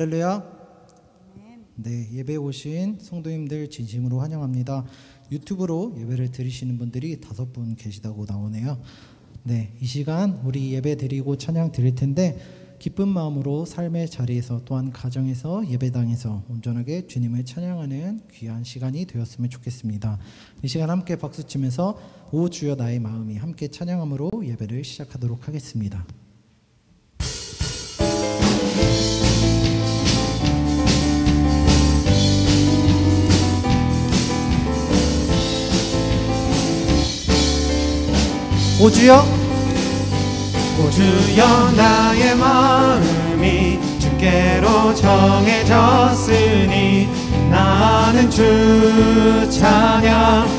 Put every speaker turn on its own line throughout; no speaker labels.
할렐루야. 네, 예배 오신 성도님들 진심으로 환영합니다. 유튜브로 예배를 드리시는 분들이 5분 계시다고 나오네요. 네, 이 시간 우리 예배 드리고 찬양 드릴 텐데 기쁜 마음으로 삶의 자리에서 또한 가정에서 예배당에서 온전하게 주님을 찬양하는 귀한 시간이 되었으면 좋겠습니다. 이 시간 함께 박수치면서 오 주여 나의 마음이 함께 찬양함으로 예배를 시작하도록 하겠습니다. 오 주여,
오 주여 나의 마음이 주께로 정해졌으니 나는 주 찬양하리라.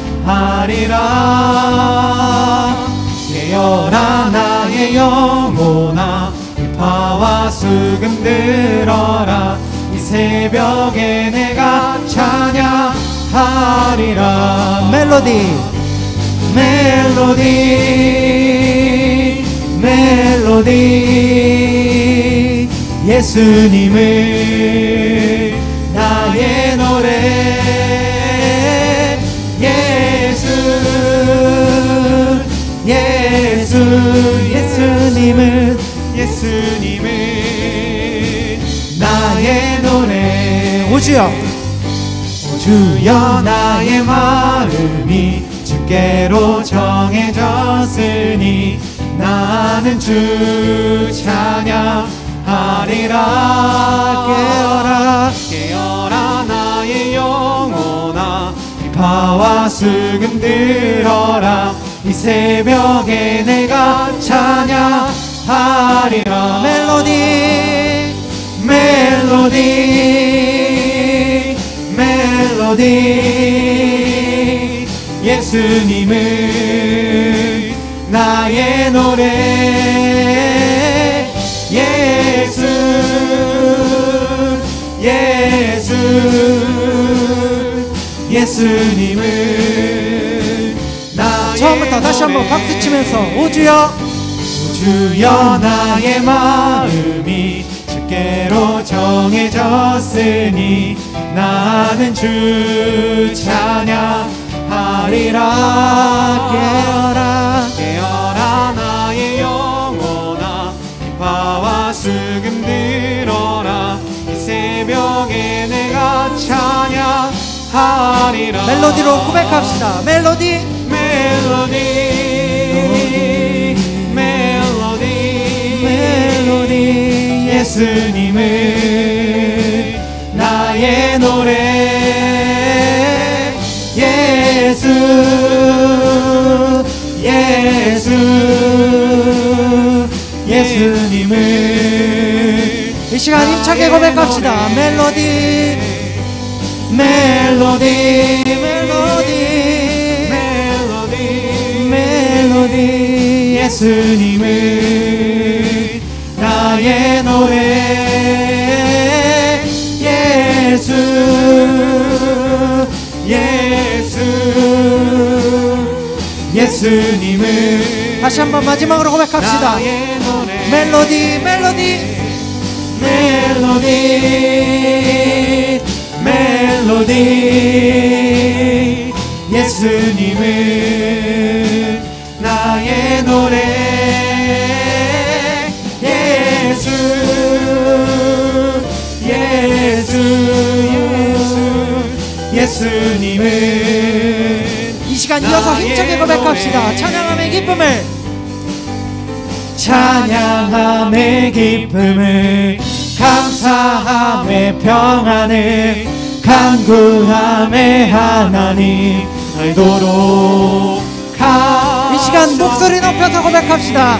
깨어라 나의 영혼아, 비파와 수금 들어라. 이 새벽에 내가 찬양하리라.
멜로디
멜로디 예수님을 나의 노래. 예수님을 나의 노래.
오 주여,
오 주여 나의 마음이 주께로 정해졌으니 나는 주 찬양하리라. 깨어라 나의 영혼아, 비파와 수금 들어라. 이 새벽에 내가 찬양하리라. 멜로디 예수님을 나의 노래. 예수님을 나의
처음부터 다시 한번 박수 치면서 오 주여,
오 주여 나의 마음이 주께로 정해졌으니 나는 주 찬양하리라. 깨어라 나의 영혼아, 비파와 수금 들어라. 이 새벽에 내가 찬양하리라.
멜로디로 고백합시다. 멜로디
예수님을 나의 노래. 예수님을
이 시간 힘차게 고백합시다. 멜로디
예수님을 나의 노래. 예수님을
다시 한번 마지막으로 고백합시다.
나의 노래. 멜로디 예수님을 나의 노래. 예수님을
이 시간 이어서 힘차게 고백합시다. 찬양함의 기쁨을,
찬양함의 기쁨을, 감사함의 평안을, 간구함의 하나님 알도록
이 시간 목소리 높여서 고백합시다.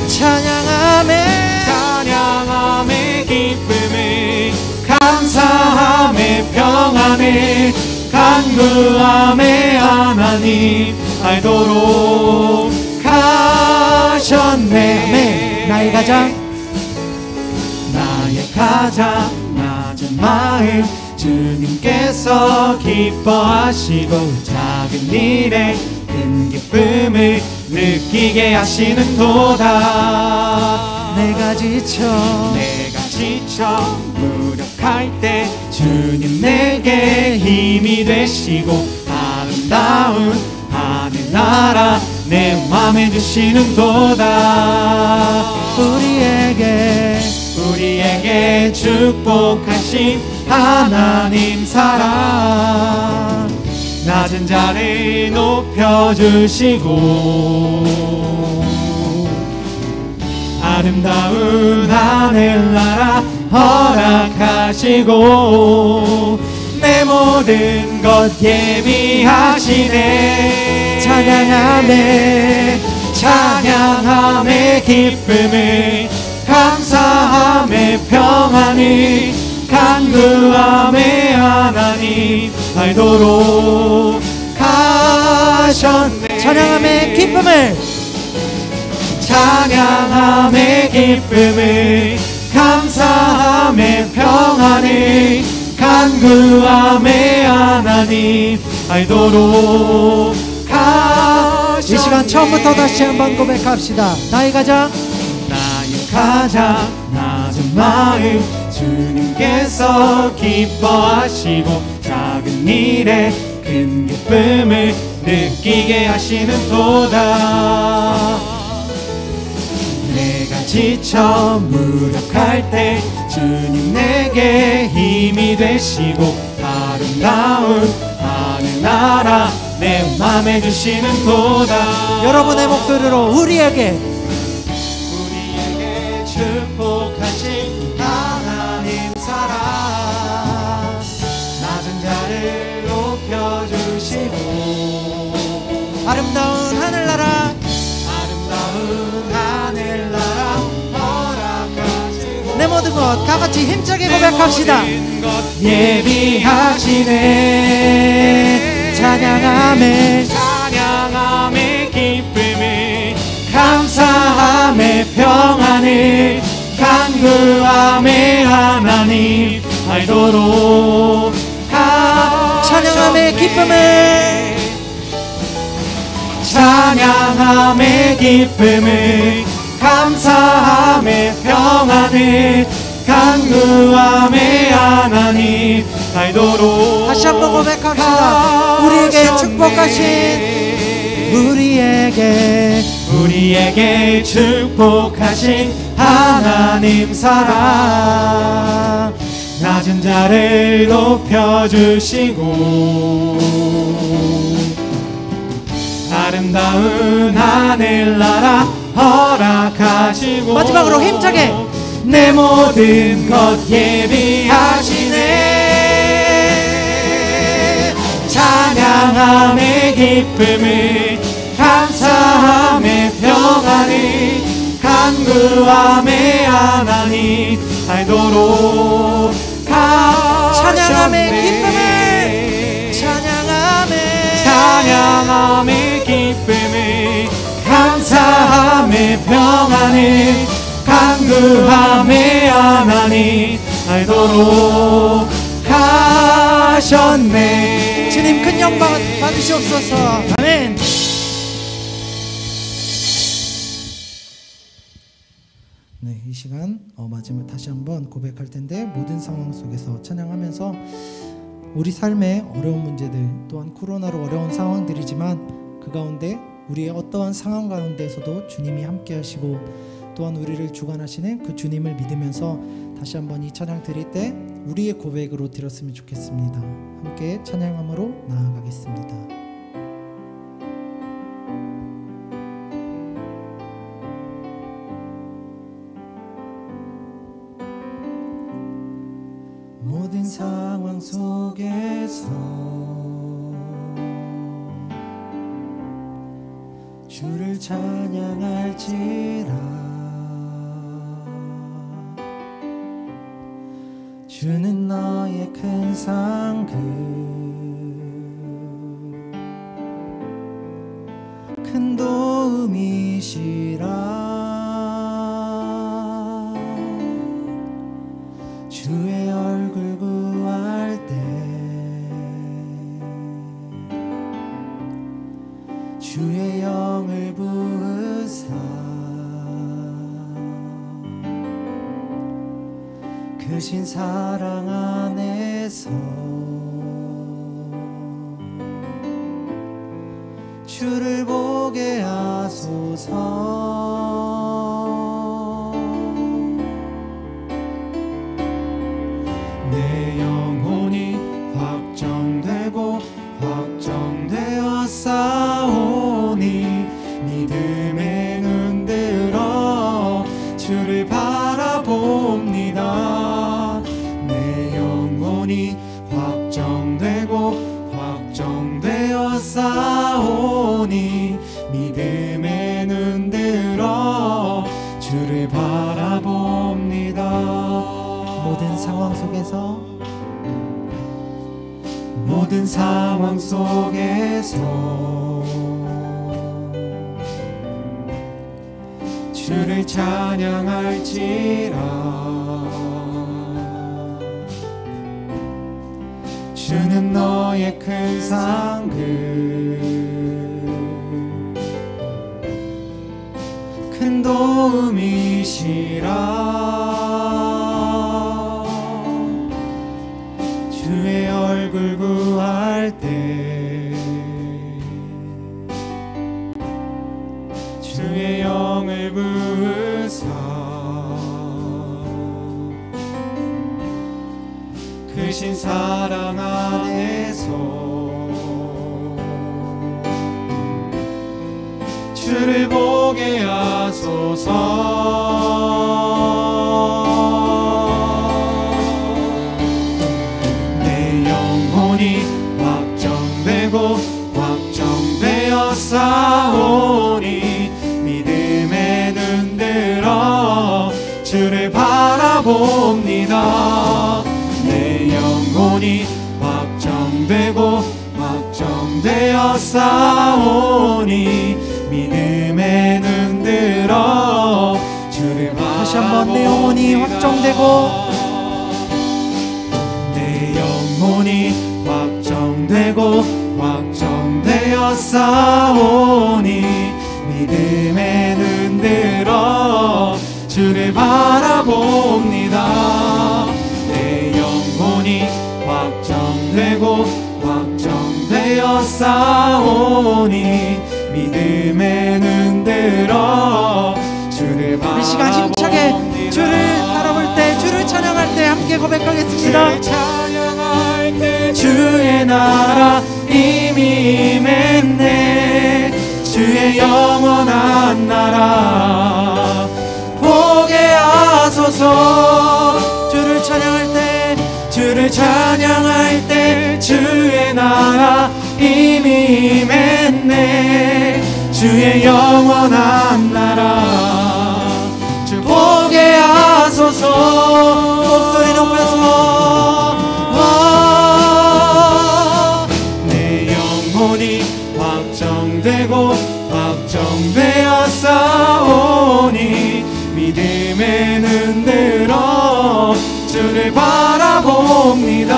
찬양함의
기쁨을, 감사함의 평안을, 간구함의 하나님 알도록 하셨네.
나의 가장
낮은 마음 주님께서 기뻐하시고 작은 일에 큰 기쁨을 느끼게 하시는 도다.
내가 지쳐
무력 무력할 때 주님 내게 힘이 되시고 아름다운 하늘나라 내 맘에 주시는 도다. 우리에게 축복하신 하나님 사랑 낮은 자를 높여주시고 아름다운 하늘나라 허락하시고 내 모든 것 예비하시네. 찬양함에 기쁨을 감사함에 평안을 간구함에 하나님 알도록 하셨네.
찬양함에 기쁨을
감사함에 평안을 간구함에 하나님 알도록 하셨네.
이 시간 처음부터 다시 한번 고백합시다. 나의 가장
낮은 마음 주님께서 기뻐하시고 작은 일에 큰 기쁨을 느끼게 하시는 도다. 내가 지쳐 무력할 때 주님 내게 힘이 되시고 아름다운 하늘나라 내 맘에 주시는 도다.
여러분의 목소리로 우리에게
축복하신 하나님 사랑 낮은 자를 높여주시고
아름다운 하늘나라
허락하시고
내 모든 것 다같이 힘차게 고백합시다.
예비하시네.
찬양함에
기쁨을 감사함에 평안을 간구함에 하나님 알도록
찬양함에
기쁨을 감사함에 평안을 간구함에 하나님 알도록
다시 한번 고백합시다. 우리에게 축복하신
우리에게 축복하신 하나님 사랑 낮은 자를 높여주시고 아름다운 하늘나라 허락하시고
마지막으로 힘차게
내 모든 것 예비하시네. 찬양함에 기쁨을 감사함에 평안을 간구함에 하나님 알도록
찬양함에
기쁨을 감사함에 평안을 간구함에 하나님 알도록 하셨네.
주님 큰 영광 받으시옵소서. 아멘. 네, 이 시간 마지막 다시 한번 고백할 텐데 모든 상황 속에서 찬양하면서 우리 삶의 어려운 문제들 또한 코로나로 어려운 상황들이지만 그 가운데 우리의 어떠한 상황 가운데서도 주님이 함께 하시고 또한 우리를 주관하시는 그 주님을 믿으면서 다시 한번 이 찬양 드릴 때 우리의 고백으로 드렸으면 좋겠습니다. 함께 찬양함으로 나아가겠습니다. 모든 상황 속에서 주를 찬양할지라. 주는 너의 큰 상급 큰 도움이시라. 주의 얼굴 구할 때 주의 영을 부으사 그 크신 사랑 안에서 주를 보게 하소서.
내 영혼이 확정되고 확정되어 싸우니 믿음에 눈 들어 주를 바라봅니다. 내 영혼이 확정되고 확정되어 싸우니 믿음에 눈 들어 주를 바라봅니다.
모든 상황 속에서
모든 상황 속에서 주를 찬양할지라. 주는 너의 큰 상급 큰 도움이시라. 주의 얼굴 구할 때 주의 영을 부으사 크신 사랑 안에서 주를 보게 하소서. 내 영혼이 확정되고 확정되어 싸우니 믿음에 눈 들어 주를 바라봅니다. 내 영혼이 확정되고 확정되어 싸우니 믿음에 눈 들어 주를 바라봅니다.
다시 한번 내 영혼이 확정되고
내 영혼이 확정되고 확정되어 싸우니 믿음에 눈 들어 주를 바라봅니다. 내 영혼이 확정되고 확정되어 싸우니 믿음에 눈 들어 주를 바라봅니다.
이 시간 힘차게 주를 바라볼 때, 주를 찬양할 때 함께 고백하겠습니다.
주를 찬양할 때 주의 나라 이미 임했네. 주의 영원한 나라 보게 하소서.
주를 찬양할 때,
주를 찬양할 때 주의 나라 이미 임했네. 주의 영원한 나라 주 보게 하소서.
목소리 높여서
내 영혼이 확정되고 확정되어 싸우니 믿음에 눈 들어 주를 바라봅니다.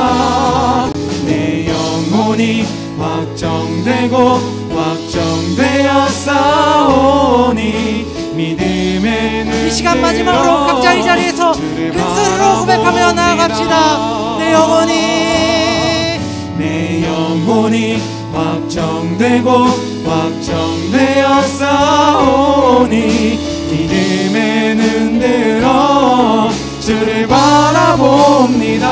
내 영혼이 확정되고 확정되어 싸우니 믿음에 눈
이 시간 마지막으로 각자 이 자리에서 큰 소리로 고백하며 나아갑시다. 내 영혼이
내 영혼이 확정되고 확정되어 싸우니 믿음에 눈 들어 주를 바라봅니다.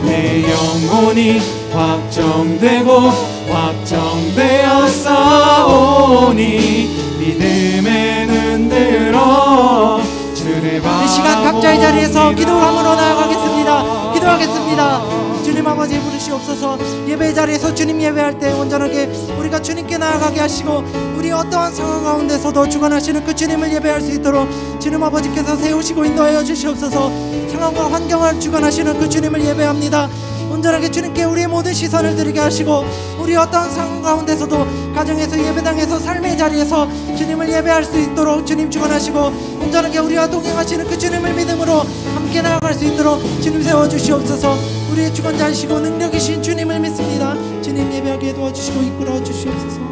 내 영혼이 확정되고 확정되어 싸우니 믿음에 눈 들어 주를 바라봅니다.
이 시간 각자 이 자리에서 기도함으로 나아가겠습니다. 기도하겠습니다. 주님 아버지 부르시옵소서. 예배 자리에서 주님 예배할 때 온전하게 우리가 주님께 나아가게 하시고 우리 어떠한 상황 가운데서도 주관하시는 그 주님을 예배할 수 있도록 주님 아버지께서 세우시고 인도하여 주시옵소서. 상황과 환경을 주관하시는 그 주님을 예배합니다. 온전하게 주님께 우리의 모든 시선을 드리게 하시고 우리 어떠한 상황 가운데서도 가정에서 예배당에서 삶의 자리에서 주님을 예배할 수 있도록 주님 주관하시고 온전하게 우리와 동행하시는 그 주님을 믿음으로 함께 나아갈 수 있도록 주님 세워주시옵소서. 우리의 주권자이시고 능력이신 주님을 믿습니다. 주님 예배하게 도와주시고 이끌어 주시옵소서.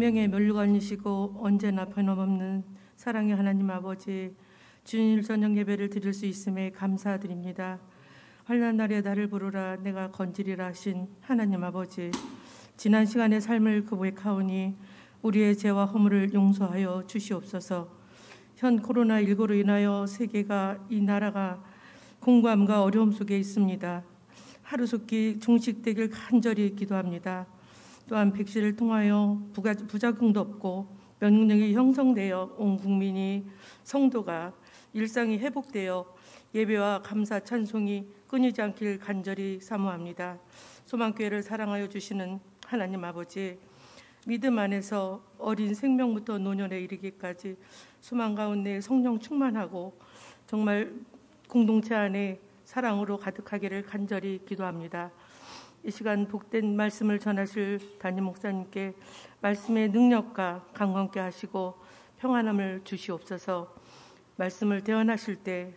생명의 면류관이시고 언제나 변함없는 사랑의 하나님 아버지, 주일 저녁 예배를 드릴 수 있음에 감사드립니다. 환난 날에 나를 부르라 내가 건지리라 하신 하나님 아버지, 지난 시간의 삶을 고백하오니 우리의 죄와 허물을 용서하여 주시옵소서. 현 코로나19로 인하여 세계가, 이 나라가 공고함과 어려움 속에 있습니다. 하루속히 종식되길 간절히 기도합니다. 또한 백신을 통하여 부작용도 없고 면역력이 형성되어 온 국민이, 성도가 일상이 회복되어 예배와 감사 찬송이 끊이지 않길 간절히 사모합니다. 소망교회를 사랑하여 주시는 하나님 아버지, 믿음 안에서 어린 생명부터 노년에 이르기까지 소망 가운데 성령 충만하고 정말 공동체 안에 사랑으로 가득하기를 간절히 기도합니다. 이 시간 복된 말씀을 전하실 담임 목사님께 말씀의 능력과 강건케 하시고 평안함을 주시옵소서. 말씀을 대언하실 때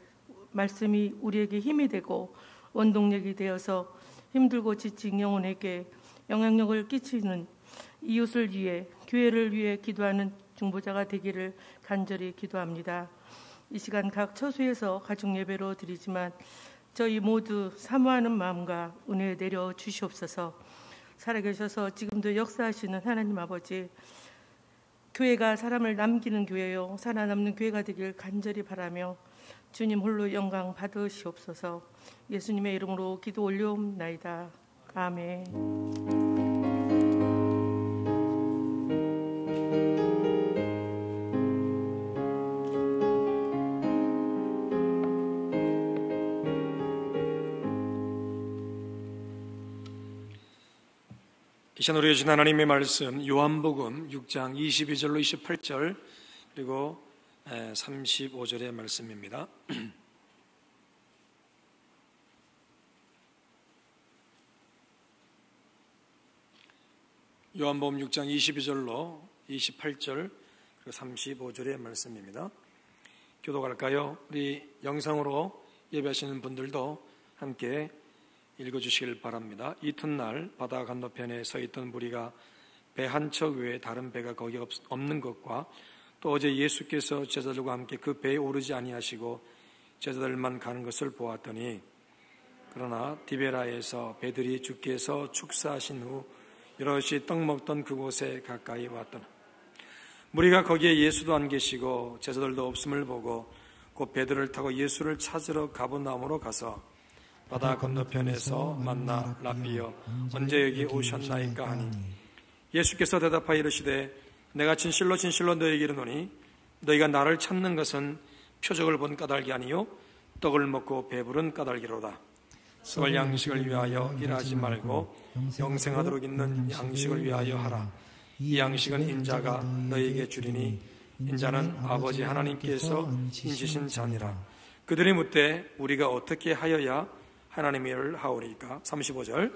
말씀이 우리에게 힘이 되고 원동력이 되어서 힘들고 지친 영혼에게 영향력을 끼치는, 이웃을 위해, 교회를 위해 기도하는 중보자가 되기를 간절히 기도합니다. 이 시간 각 처소에서 가족 예배로 드리지만 저희 모두 사모하는 마음과 은혜 내려 주시옵소서. 살아계셔서 지금도 역사하시는 하나님 아버지, 교회가 사람을 남기는 교회요 살아남는 교회가 되길 간절히 바라며 주님 홀로 영광 받으시옵소서. 예수님의 이름으로 기도 올려옵나이다. 아멘.
이 시간 우리 주신 하나님의 말씀, 요한복음 6장 22절로 28절 그리고 35절의 말씀입니다. 요한복음 6장 22절로 28절 그리고 35절의 말씀입니다. 교독할까요? 우리 영상으로 예배하시는 분들도 함께 읽어주시길 바랍니다. 이튿날 바다 건너편에 서 있던 무리가 배 한 척 외에 다른 배가 거기 없는 것과 또 어제 예수께서 제자들과 함께 그 배에 오르지 아니하시고 제자들만 가는 것을 보았더니, 그러나 디베라에서 배들이 주께서 축사하신 후 여럿이 떡 먹던 그곳에 가까이 왔더라. 무리가 거기에 예수도 안 계시고 제자들도 없음을 보고 곧 배들을 타고 예수를 찾으러 가버나움으로 가서 바다 건너편에서 만나 라비여 언제 여기 오셨나이까 하니, 예수께서 대답하여 이르시되 내가 진실로 진실로 너희에게 이르노니 너희가 나를 찾는 것은 표적을 본 까닭이 아니요 떡을 먹고 배부른 까닭이로다. 썩을 양식을 위하여 일하지 말고 영생하도록 있는 양식을 위하여 하라. 이 양식은 인자가 너희에게 주리니 인자는 아버지 하나님께서 인치신 자니라. 그들이 묻되 우리가 어떻게 하여야 하나님의 일을 하오리까? 35절.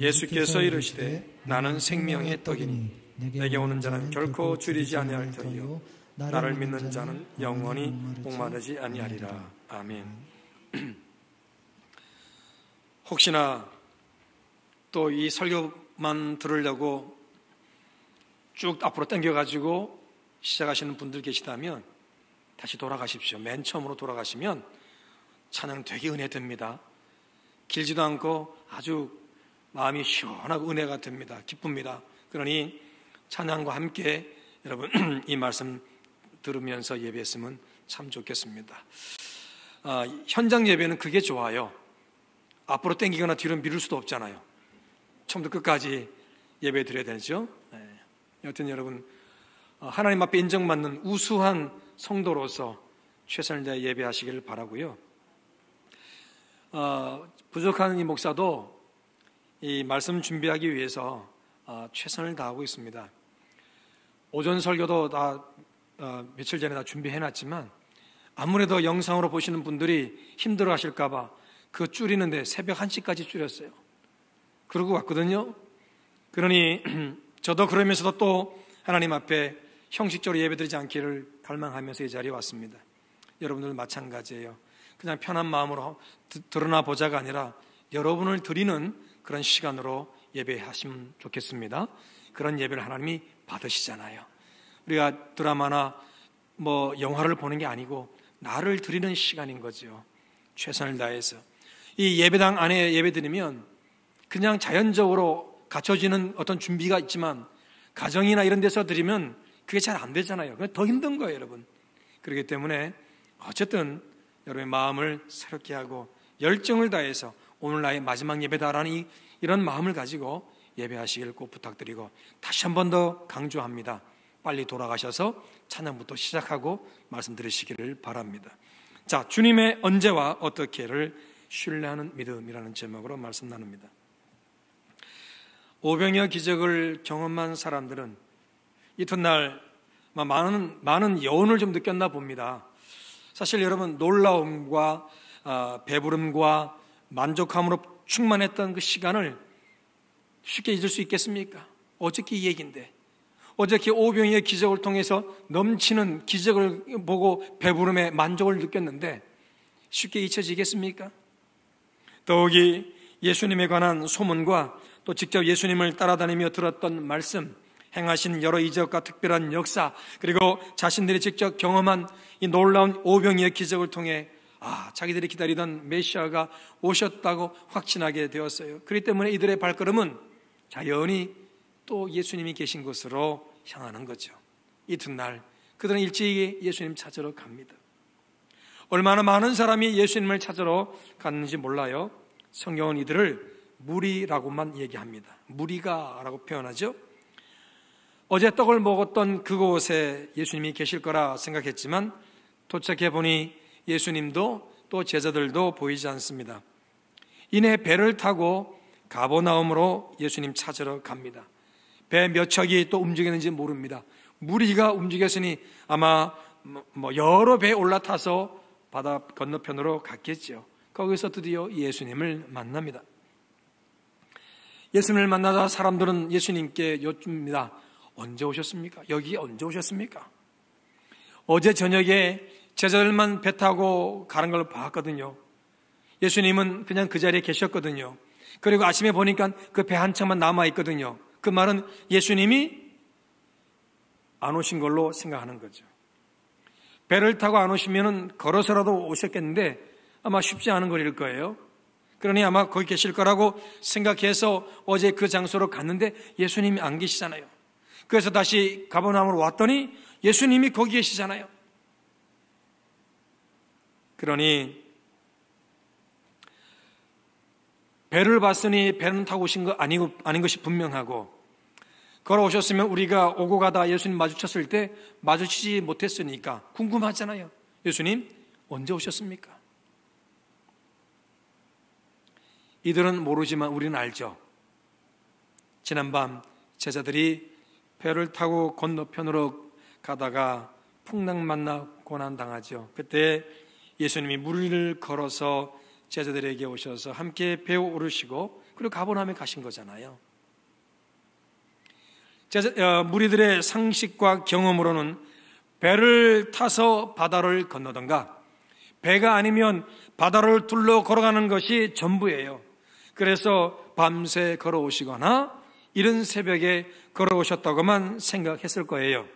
예수께서 이르시되 나는 생명의 떡이니 내게 오는 자는 결코 줄이지 아니할 터이요 나를 믿는 자는 영원히 목마르지 아니하리라. 아멘. 혹시나 또 이 설교만 들으려고 쭉 앞으로 당겨가지고 시작하시는 분들 계시다면 다시 돌아가십시오. 맨 처음으로 돌아가시면 찬양 되게 은혜됩니다. 길지도 않고 아주 마음이 시원하고 은혜가 됩니다. 기쁩니다. 그러니 찬양과 함께 여러분 이 말씀 들으면서 예배했으면 참 좋겠습니다. 현장 예배는 그게 좋아요. 앞으로 당기거나 뒤로 미룰 수도 없잖아요. 처음부터 끝까지 예배 드려야 되죠. 여튼 여러분 하나님 앞에 인정받는 우수한 성도로서 최선을 다해 예배하시기를 바라고요. 부족한 이 목사도 이 말씀 준비하기 위해서 최선을 다하고 있습니다. 오전 설교도 다 며칠 전에 다 준비해놨지만 아무래도 영상으로 보시는 분들이 힘들어 하실까봐 그거 줄이는데 새벽 1시까지 줄였어요. 그러고 왔거든요. 그러니 저도 그러면서도 또 하나님 앞에 형식적으로 예배드리지 않기를 갈망하면서 이 자리에 왔습니다. 여러분들 마찬가지예요. 그냥 편한 마음으로 드러나 보자가 아니라 여러분을 드리는 그런 시간으로 예배하시면 좋겠습니다. 그런 예배를 하나님이 받으시잖아요. 우리가 드라마나 영화를 보는 게 아니고 나를 드리는 시간인 거죠. 최선을 다해서. 이 예배당 안에 예배드리면 그냥 자연적으로 갖춰지는 어떤 준비가 있지만 가정이나 이런 데서 드리면 그게 잘 안 되잖아요. 더 힘든 거예요, 여러분. 그렇기 때문에 어쨌든 여러분의 마음을 새롭게 하고 열정을 다해서 오늘 나의 마지막 예배다라는 이런 마음을 가지고 예배하시길 꼭 부탁드리고, 다시 한 번 더 강조합니다. 빨리 돌아가셔서 찬양부터 시작하고 말씀 들으시기를 바랍니다. 자, 주님의 언제와 어떻게를 신뢰하는 믿음이라는 제목으로 말씀 나눕니다. 오병이어 기적을 경험한 사람들은 이튿날 많은 여운을 좀 느꼈나 봅니다. 사실 여러분, 놀라움과 배부름과 만족함으로 충만했던 그 시간을 쉽게 잊을 수 있겠습니까? 어저께 이 얘기인데, 어저께 오병이어 기적을 통해서 넘치는 기적을 보고 배부름에 만족을 느꼈는데 쉽게 잊혀지겠습니까? 더욱이 예수님에 관한 소문과 또 직접 예수님을 따라다니며 들었던 말씀, 행하신 여러 이적과 특별한 역사, 그리고 자신들이 직접 경험한 이 놀라운 오병이어 기적을 통해 자기들이 기다리던 메시아가 오셨다고 확신하게 되었어요. 그렇기 때문에 이들의 발걸음은 자연히 또 예수님이 계신 곳으로 향하는 거죠. 이튿날 그들은 일찍이 예수님 찾으러 갑니다. 얼마나 많은 사람이 예수님을 찾으러 갔는지 몰라요. 성경은 이들을 무리라고만 얘기합니다. 무리가라고 표현하죠. 어제 떡을 먹었던 그곳에 예수님이 계실 거라 생각했지만 도착해 보니 예수님도 또 제자들도 보이지 않습니다. 이내 배를 타고 가버나움으로 예수님 찾으러 갑니다. 배 몇 척이 또 움직이는지 모릅니다. 무리가 움직였으니 아마 여러 배에 올라타서 바다 건너편으로 갔겠죠. 거기서 드디어 예수님을 만납니다. 예수님을 만나자 사람들은 예수님께 여쭙니다. 언제 오셨습니까? 여기 언제 오셨습니까? 어제 저녁에 제자들만 배 타고 가는 걸 봤거든요. 예수님은 그냥 그 자리에 계셨거든요. 그리고 아침에 보니까 그 배 한 척만 남아있거든요. 그 말은 예수님이 안 오신 걸로 생각하는 거죠. 배를 타고 안 오시면 걸어서라도 오셨겠는데 아마 쉽지 않은 거일 거예요. 그러니 아마 거기 계실 거라고 생각해서 어제 그 장소로 갔는데 예수님이 안 계시잖아요. 그래서 다시 가버나움으로 왔더니 예수님이 거기 계시잖아요. 그러니 배를 봤으니 배는 타고 오신 거 아닌 것이 분명하고, 걸어오셨으면 우리가 오고 가다 예수님 마주쳤을 때 마주치지 못했으니까 궁금하잖아요. 예수님 언제 오셨습니까? 이들은 모르지만 우리는 알죠. 지난밤 제자들이 배를 타고 건너편으로 가다가 풍랑 만나 고난당하죠. 그때 예수님이 무리를 걸어서 제자들에게 오셔서 함께 배에 오르시고 그리고 가버나움에 가신 거잖아요. 무리들의 상식과 경험으로는 배를 타서 바다를 건너던가 배가 아니면 바다를 둘러 걸어가는 것이 전부예요. 그래서 밤새 걸어오시거나 이른 새벽에 걸어오셨다고만 생각했을 거예요.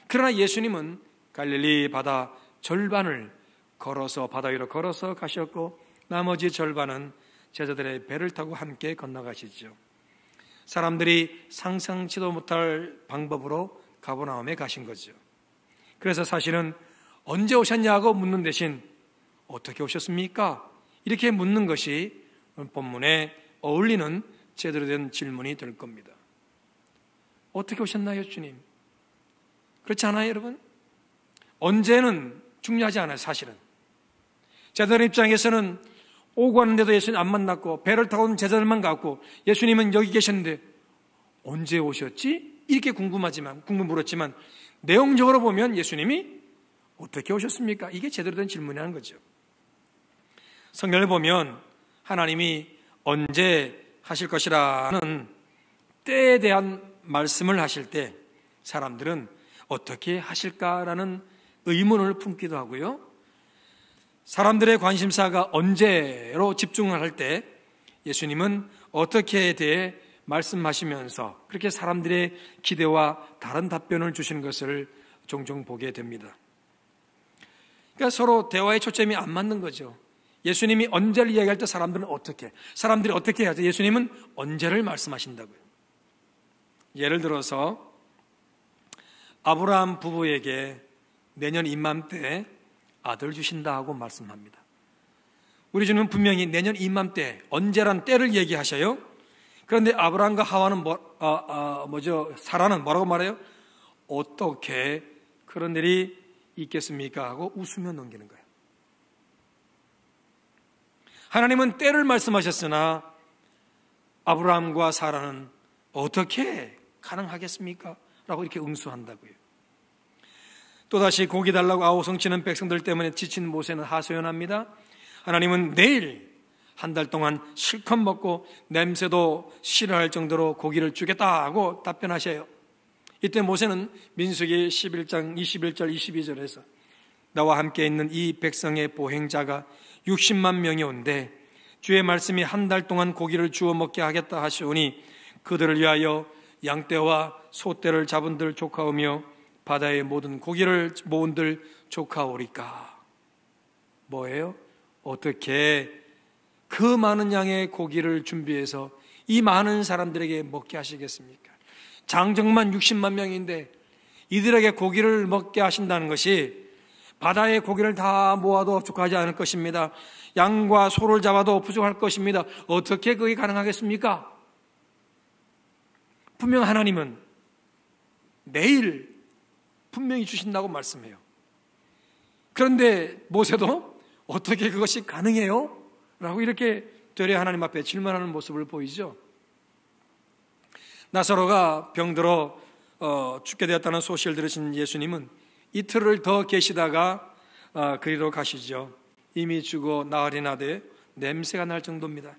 그러나 예수님은 갈릴리 바다 절반을 걸어서 바다 위로 걸어서 가셨고 나머지 절반은 제자들의 배를 타고 함께 건너가시죠. 사람들이 상상치도 못할 방법으로 가버나움에 가신 거죠. 그래서 사실은 언제 오셨냐고 묻는 대신 어떻게 오셨습니까? 이렇게 묻는 것이 본문에 어울리는 제대로 된 질문이 될 겁니다. 어떻게 오셨나요, 주님? 그렇지 않아요, 여러분? 언제는 중요하지 않아요, 사실은. 제자들 입장에서는 오고 왔는데도 예수님 안 만났고 배를 타고 온 제자들만 갔고 예수님은 여기 계셨는데 언제 오셨지? 이렇게 물었지만 내용적으로 보면 예수님이 어떻게 오셨습니까? 이게 제대로 된 질문이라는 거죠. 성경을 보면 하나님이 언제 하실 것이라는 때에 대한 말씀을 하실 때 사람들은 어떻게 하실까라는 의문을 품기도 하고요. 사람들의 관심사가 언제로 집중을 할 때 예수님은 어떻게에 대해 말씀하시면서 그렇게 사람들의 기대와 다른 답변을 주시는 것을 종종 보게 됩니다. 그러니까 서로 대화의 초점이 안 맞는 거죠. 예수님이 언제를 이야기할 때 사람들이 어떻게 해야죠? 예수님은 언제를 말씀하신다고요. 예를 들어서 아브라함 부부에게 내년 이맘때 아들 주신다고 말씀합니다. 우리 주님은 분명히 내년 이맘때, 언제란 때를 얘기하셔요. 그런데 아브라함과 하와는 사라는 뭐라고 말해요? 어떻게 그런 일이 있겠습니까? 하고 웃으며 넘기는 거예요. 하나님은 때를 말씀하셨으나 아브라함과 사라는 어떻게 가능하겠습니까? 라고 이렇게 응수한다고요. 또다시 고기 달라고 아우성치는 백성들 때문에 지친 모세는 하소연합니다. 하나님은 내일 한 달 동안 실컷 먹고 냄새도 싫어할 정도로 고기를 주겠다 하고 답변하셔요. 이때 모세는 민수기 11장 21절 22절에서 나와 함께 있는 이 백성의 보행자가 60만 명이 온데 주의 말씀이 한 달 동안 고기를 주워 먹게 하겠다 하시오니 그들을 위하여 양떼와 소떼를 잡은들 조카오며 바다의 모든 고기를 모은들 조카오리까. 뭐예요? 어떻게 그 많은 양의 고기를 준비해서 이 많은 사람들에게 먹게 하시겠습니까? 장정만 60만 명인데 이들에게 고기를 먹게 하신다는 것이 바다의 고기를 다 모아도 부족하지 않을 것입니다. 양과 소를 잡아도 부족할 것입니다. 어떻게 그게 가능하겠습니까? 분명 하나님은 내일 분명히 주신다고 말씀해요. 그런데 모세도 어떻게 그것이 가능해요? 라고 이렇게 되레 하나님 앞에 질문하는 모습을 보이죠. 나사로가 병들어 죽게 되었다는 소식을 들으신 예수님은 이틀을 더 계시다가 그리로 가시죠. 이미 죽어 나흘이 나되 냄새가 날 정도입니다.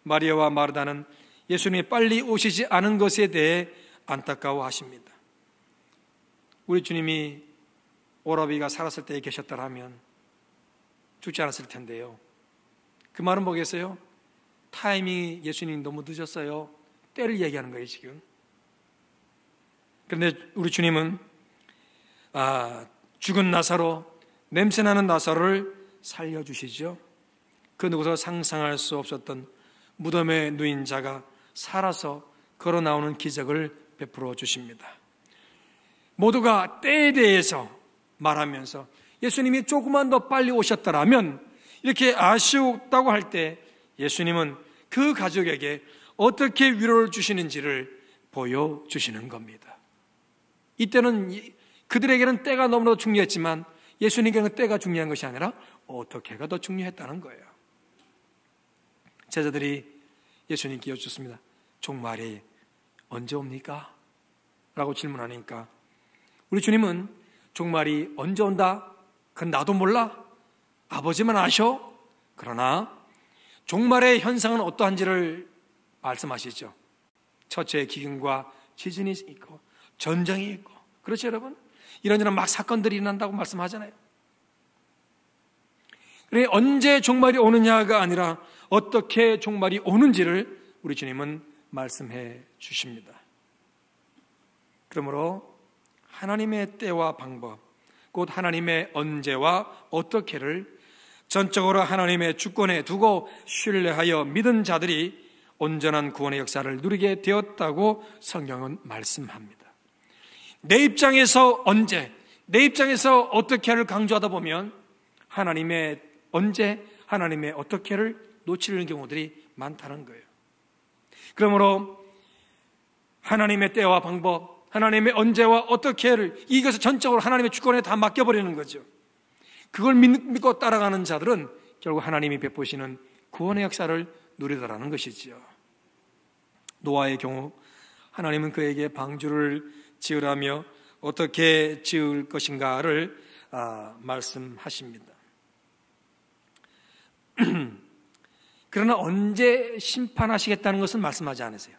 마리아와 마르다는 예수님이 빨리 오시지 않은 것에 대해 안타까워하십니다. 우리 주님이 오라비가 살았을 때에 계셨더라면 죽지 않았을 텐데요. 그 말은 뭐겠어요? 타이밍이 예수님 너무 늦었어요. 때를 얘기하는 거예요, 지금. 그런데 우리 주님은 죽은 나사로, 냄새나는 나사로를 살려주시죠. 그 누구도 상상할 수 없었던 무덤에 누인 자가 살아서 걸어 나오는 기적을 베풀어 주십니다. 모두가 때에 대해서 말하면서 예수님이 조금만 더 빨리 오셨더라면 이렇게 아쉬웠다고 할 때 예수님은 그 가족에게 어떻게 위로를 주시는지를 보여주시는 겁니다. 이때는 그들에게는 때가 너무나 중요했지만 예수님께는 때가 중요한 것이 아니라 어떻게가 더 중요했다는 거예요. 제자들이 예수님께 여쭙습니다. 종말이 언제 옵니까? 라고 질문하니까 우리 주님은 종말이 언제 온다? 그건 나도 몰라. 아버지만 아셔. 그러나 종말의 현상은 어떠한지를 말씀하시죠. 첫째 기근과 지진이 있고 전쟁이 있고, 그렇죠 여러분? 이런저런 막 사건들이 일어난다고 말씀하잖아요. 그래 언제 종말이 오느냐가 아니라 어떻게 종말이 오는지를 우리 주님은 말씀해 주십니다. 그러므로 하나님의 때와 방법, 곧 하나님의 언제와 어떻게를 전적으로 하나님의 주권에 두고 신뢰하여 믿은 자들이 온전한 구원의 역사를 누리게 되었다고 성경은 말씀합니다. 내 입장에서 언제, 내 입장에서 어떻게를 강조하다 보면 하나님의 언제, 하나님의 어떻게를 놓치는 경우들이 많다는 거예요. 그러므로 하나님의 때와 방법, 하나님의 언제와 어떻게를 이것을 전적으로 하나님의 주권에 다 맡겨버리는 거죠. 그걸 믿고 따라가는 자들은 결국 하나님이 베푸시는 구원의 역사를 누리더라는 것이지요. 노아의 경우 하나님은 그에게 방주를 지으라며 어떻게 지을 것인가를 말씀하십니다. 그러나 언제 심판하시겠다는 것은 말씀하지 않으세요.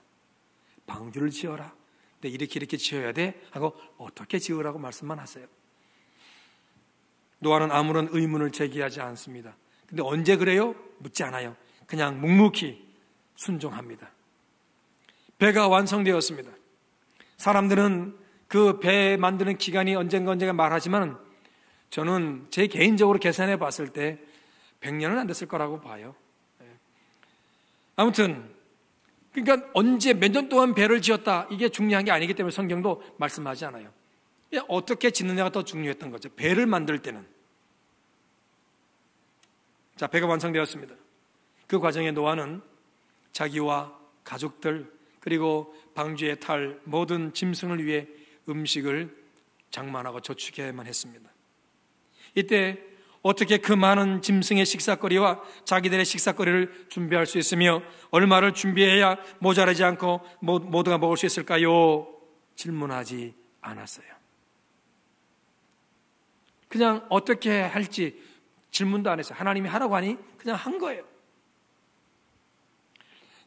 방주를 지어라. 근데 이렇게 지어야 돼 하고 어떻게 지으라고 말씀만 하세요. 노아는 아무런 의문을 제기하지 않습니다. 근데 언제 그래요? 묻지 않아요. 그냥 묵묵히 순종합니다. 배가 완성되었습니다. 사람들은 그 배 만드는 기간이 언젠가 말하지만 저는 제 개인적으로 계산해 봤을 때 100년은 안 됐을 거라고 봐요. 아무튼 그러니까 언제 몇 년 동안 배를 지었다 이게 중요한 게 아니기 때문에 성경도 말씀하지 않아요. 어떻게 짓느냐가 더 중요했던 거죠. 배를 만들 때는. 자, 배가 완성되었습니다. 그 과정에 노아는 자기와 가족들 그리고 방주에 탈 모든 짐승을 위해 음식을 장만하고 저축해야만 했습니다. 이때 어떻게 그 많은 짐승의 식사거리와 자기들의 식사거리를 준비할 수 있으며 얼마를 준비해야 모자라지 않고 모두가 먹을 수 있을까요? 질문하지 않았어요. 그냥 어떻게 할지 질문도 안 했어요. 하나님이 하라고 하니 그냥 한 거예요.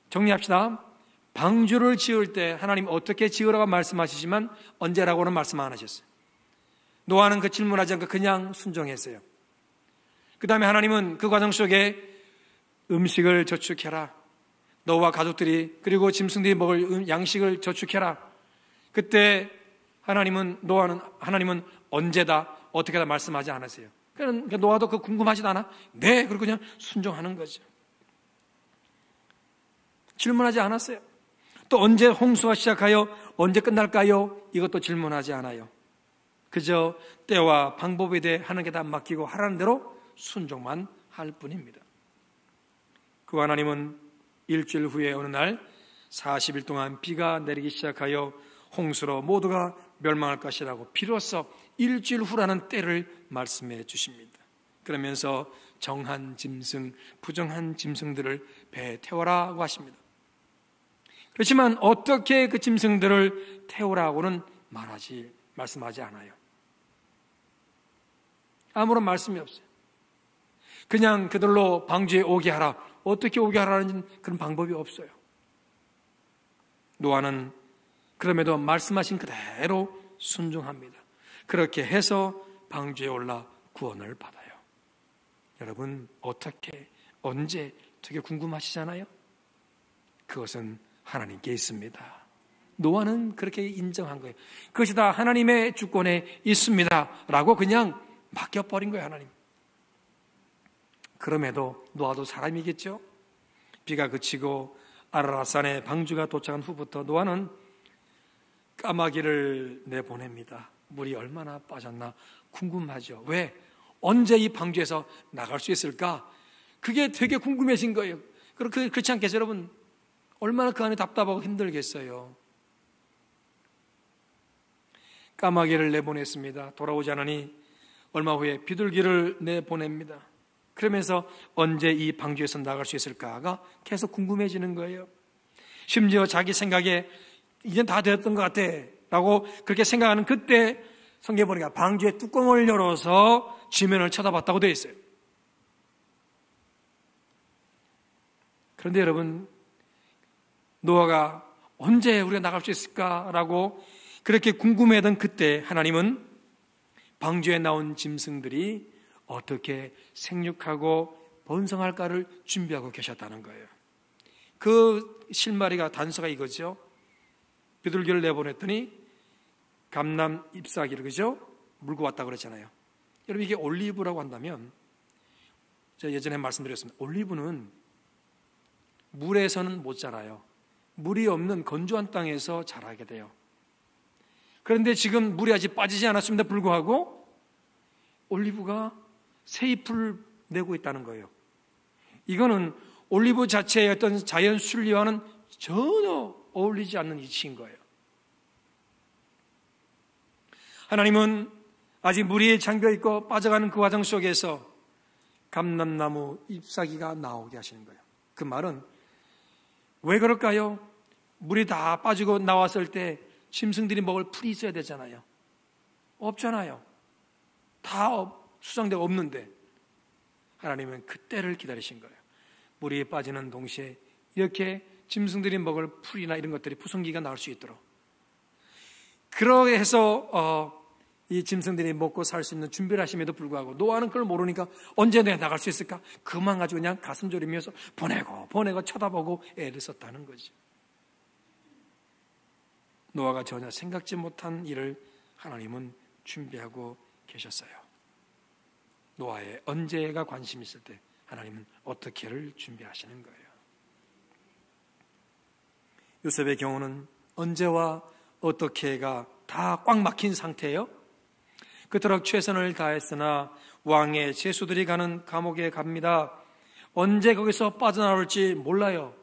정리합시다. 방주를 지을 때 하나님 어떻게 지으라고 말씀하시지만 언제라고는 말씀 안 하셨어요. 노아는 그 질문하지 않고 그냥 순종했어요. 그 다음에 하나님은 그 과정 속에 음식을 저축해라. 너와 가족들이 그리고 짐승들이 먹을 양식을 저축해라. 그때 하나님은 언제다 어떻게다 말씀하지 않았어요. 그러니까 노아도 그거 궁금하지도 않아. 네, 그리고 그냥 순종하는 거죠. 질문하지 않았어요. 또 언제 홍수가 시작하여 언제 끝날까요? 이것도 질문하지 않아요. 그저 때와 방법에 대해 하는 게 다 맡기고 하라는 대로 순종만 할 뿐입니다. 그 하나님은 일주일 후에 어느 날 40일 동안 비가 내리기 시작하여 홍수로 모두가 멸망할 것이라고 비로소 일주일 후라는 때를 말씀해 주십니다. 그러면서 정한 짐승, 부정한 짐승들을 배에 태워라고 하십니다. 그렇지만 어떻게 그 짐승들을 태우라고는 말씀하지 않아요. 아무런 말씀이 없어요. 그냥 그들로 방주에 오게 하라. 어떻게 오게 하라는 그런 방법이 없어요. 노아는 그럼에도 말씀하신 그대로 순종합니다. 그렇게 해서 방주에 올라 구원을 받아요. 여러분 어떻게 언제 되게 궁금하시잖아요. 그것은 하나님께 있습니다. 노아는 그렇게 인정한 거예요. 그것이 다 하나님의 주권에 있습니다 라고 그냥 맡겨버린 거예요. 하나님. 그럼에도 노아도 사람이겠죠. 비가 그치고 아라랏산에 방주가 도착한 후부터 노아는 까마귀를 내보냅니다. 물이 얼마나 빠졌나 궁금하죠. 왜? 언제 이 방주에서 나갈 수 있을까? 그게 되게 궁금해진 거예요. 그렇지 않겠어요, 여러분? 얼마나 그 안에 답답하고 힘들겠어요. 까마귀를 내보냈습니다. 돌아오지 않으니 얼마 후에 비둘기를 내보냅니다. 그러면서 언제 이 방주에서 나갈 수 있을까가 계속 궁금해지는 거예요. 심지어 자기 생각에 이젠 다 되었던 것 같아 라고 그렇게 생각하는 그때 성경에 보니까 방주의 뚜껑을 열어서 지면을 쳐다봤다고 되어 있어요. 그런데 여러분, 노아가 언제 우리가 나갈 수 있을까라고 그렇게 궁금해하던 그때 하나님은 방주에 나온 짐승들이 어떻게 생육하고 번성할까를 준비하고 계셨다는 거예요. 그 실마리가 단서가 이거죠. 비둘기를 내보냈더니 감람 잎사귀를 그죠? 물고 왔다고 그랬잖아요. 여러분 이게 올리브라고 한다면 제가 예전에 말씀드렸습니다. 올리브는 물에서는 못 자라요. 물이 없는 건조한 땅에서 자라게 돼요. 그런데 지금 물이 아직 빠지지 않았음에도 불구하고 올리브가 새 잎을 내고 있다는 거예요. 이거는 올리브 자체의 어떤 자연 순리와는 전혀 어울리지 않는 이치인 거예요. 하나님은 아직 물이 잠겨있고 빠져가는 그 과정 속에서 감람나무 잎사귀가 나오게 하시는 거예요. 그 말은 왜 그럴까요? 물이 다 빠지고 나왔을 때 짐승들이 먹을 풀이 있어야 되잖아요. 없잖아요. 다 수정되고 없는데 하나님은 그때를 기다리신 거예요. 물이 빠지는 동시에 이렇게 짐승들이 먹을 풀이나 이런 것들이 푸성기가 나올 수 있도록 그렇게 해서 이 짐승들이 먹고 살 수 있는 준비를 하심에도 불구하고 노아는 그걸 모르니까 언제 내가 나갈 수 있을까? 그만 가지고 그냥 가슴 졸이면서 보내고 쳐다보고 애를 썼다는 거죠. 노아가 전혀 생각지 못한 일을 하나님은 준비하고 계셨어요. 노아의 언제가 관심 있을 때 하나님은 어떻게를 준비하시는 거예요. 요셉의 경우는 언제와 어떻게가 다 꽉 막힌 상태예요. 그토록 최선을 다했으나 왕의 제수들이 가는 감옥에 갑니다. 언제 거기서 빠져나올지 몰라요.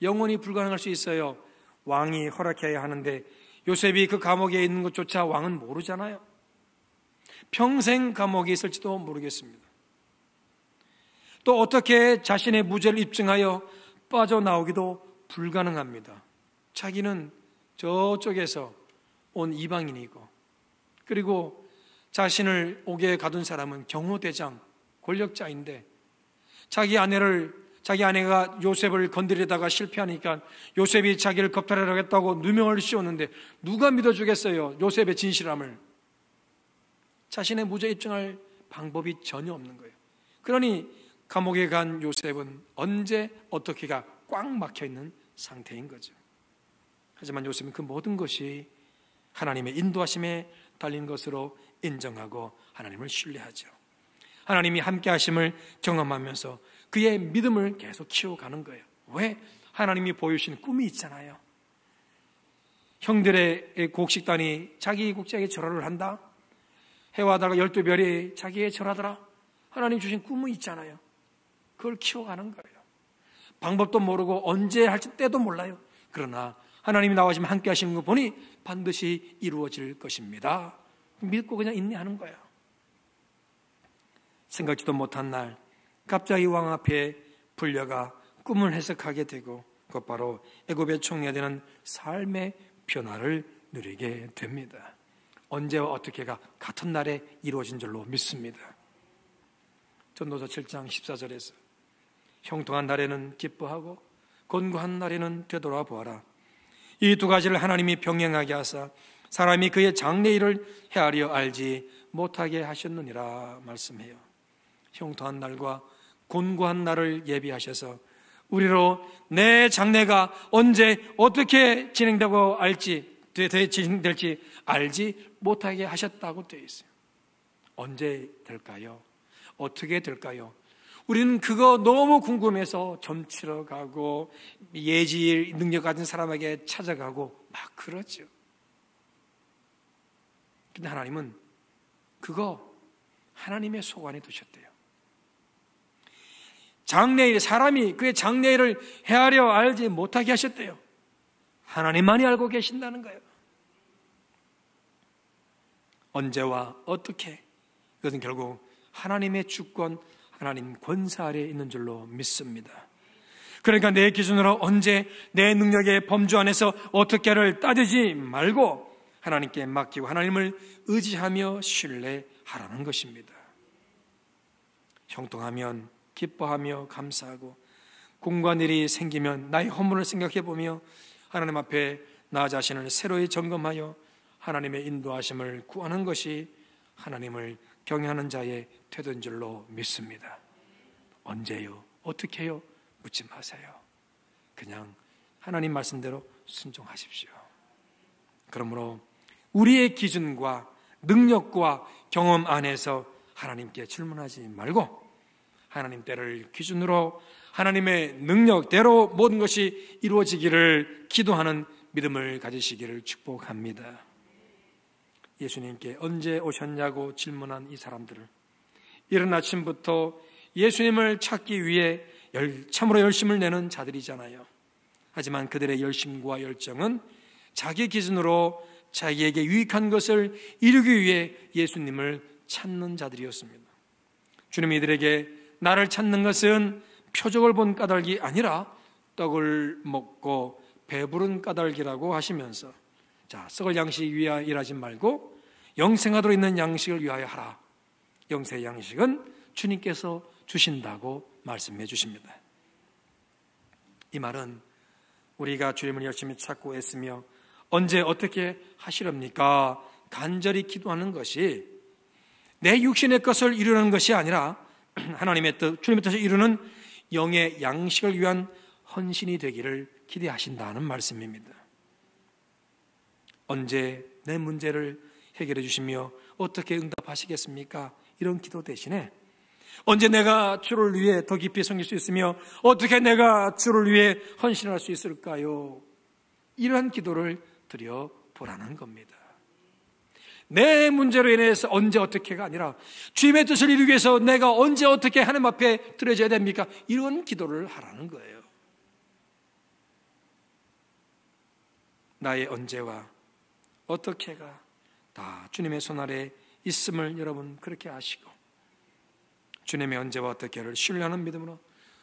영원히 불가능할 수 있어요. 왕이 허락해야 하는데 요셉이 그 감옥에 있는 것조차 왕은 모르잖아요. 평생 감옥에 있을지도 모르겠습니다. 또 어떻게 자신의 무죄를 입증하여 빠져나오기도 불가능합니다. 자기는 저쪽에서 온 이방인이고, 그리고 자신을 옥에 가둔 사람은 경호대장, 권력자인데 자기 아내가 요셉을 건드리다가 실패하니까 요셉이 자기를 겁탈하려고 했다고 누명을 씌웠는데 누가 믿어주겠어요? 요셉의 진실함을. 자신의 무죄 입증할 방법이 전혀 없는 거예요. 그러니 감옥에 간 요셉은 언제 어떻게가 꽉 막혀있는 상태인 거죠. 하지만 요셉은 그 모든 것이 하나님의 인도하심에 달린 것으로 인정하고 하나님을 신뢰하죠. 하나님이 함께 하심을 경험하면서 그의 믿음을 계속 키워가는 거예요. 왜? 하나님이 보여주신 꿈이 있잖아요. 형들의 곡식단이 자기 곡식에게 절하를 한다. 해와 달과 12별이 자기에게 절하더라. 하나님 주신 꿈이 있잖아요. 그걸 키워가는 거예요. 방법도 모르고 언제 할지 때도 몰라요. 그러나 하나님이 나와시면 함께 하시는 거 보니 반드시 이루어질 것입니다. 믿고 그냥 인내하는 거예요. 생각지도 못한 날 갑자기 왕 앞에 불려가 꿈을 해석하게 되고 곧바로 애굽의 총리가 되는 삶의 변화를 누리게 됩니다. 언제와 어떻게가 같은 날에 이루어진 줄로 믿습니다. 전도서 7장 14절에서 형통한 날에는 기뻐하고 곤고한 날에는 되돌아 보아라. 이 두 가지를 하나님이 병행하게 하사 사람이 그의 장래일을 헤아려 알지 못하게 하셨느니라 말씀해요. 형통한 날과 곤고한 날을 예비하셔서 우리로 내 장래가 언제 어떻게 진행될지 알지 못하게 하셨다고 되어 있어요. 언제 될까요? 어떻게 될까요? 우리는 그거 너무 궁금해서 점치러 가고 예지 능력 가진 사람에게 찾아가고 막 그러죠. 근데 하나님은 그거 하나님의 소관에 두셨대요. 장래일, 사람이 그의 장래일을 헤아려 알지 못하게 하셨대요. 하나님만이 알고 계신다는 거예요. 언제와 어떻게, 그것은 결국 하나님의 주권, 하나님 권사 아래에 있는 줄로 믿습니다. 그러니까 내 기준으로 언제 내 능력의 범주 안에서 어떻게를 따지지 말고 하나님께 맡기고 하나님을 의지하며 신뢰하라는 것입니다. 형통하면 기뻐하며 감사하고 공과 일이 생기면 나의 허물을 생각해보며 하나님 앞에 나 자신을 새로이 점검하여 하나님의 인도하심을 구하는 것이 하나님을 경외하는 자의 태도인 줄로 믿습니다. 언제요? 어떻게 해요? 묻지 마세요. 그냥 하나님 말씀대로 순종하십시오. 그러므로 우리의 기준과 능력과 경험 안에서 하나님께 질문하지 말고 하나님 때를 기준으로 하나님의 능력대로 모든 것이 이루어지기를 기도하는 믿음을 가지시기를 축복합니다. 예수님께 언제 오셨냐고 질문한 이 사람들을 이른 아침부터 예수님을 찾기 위해 참으로 열심을 내는 자들이잖아요. 하지만 그들의 열심과 열정은 자기 기준으로 자기에게 유익한 것을 이루기 위해 예수님을 찾는 자들이었습니다. 주님이 이들에게 나를 찾는 것은 표적을 본 까닭이 아니라 떡을 먹고 배부른 까닭이라고 하시면서 자, 썩을 양식 위하여 일하지 말고 영생하도록 있는 양식을 위하여 하라. 영생의 양식은 주님께서 주신다고 말씀해 주십니다. 이 말은 우리가 주님을 열심히 찾고 애쓰며 언제 어떻게 하시렵니까? 간절히 기도하는 것이 내 육신의 것을 이루는 것이 아니라 하나님의 뜻, 주님의 뜻을 이루는 영의 양식을 위한 헌신이 되기를 기대하신다는 말씀입니다. 언제 내 문제를 해결해 주시며 어떻게 응답하시겠습니까? 이런 기도 대신에 언제 내가 주를 위해 더 깊이 섬길 수 있으며 어떻게 내가 주를 위해 헌신할 수 있을까요? 이러한 기도를 드려보라는 겁니다. 내 문제로 인해서 언제 어떻게가 아니라 주님의 뜻을 이루기 위해서 내가 언제 어떻게 하나님 앞에 드려져야 됩니까? 이런 기도를 하라는 거예요. 나의 언제와 어떻게가 다 주님의 손 아래 있음을 여러분 그렇게 아시고 주님의 언제와 어떻게를 신뢰하는 믿음으로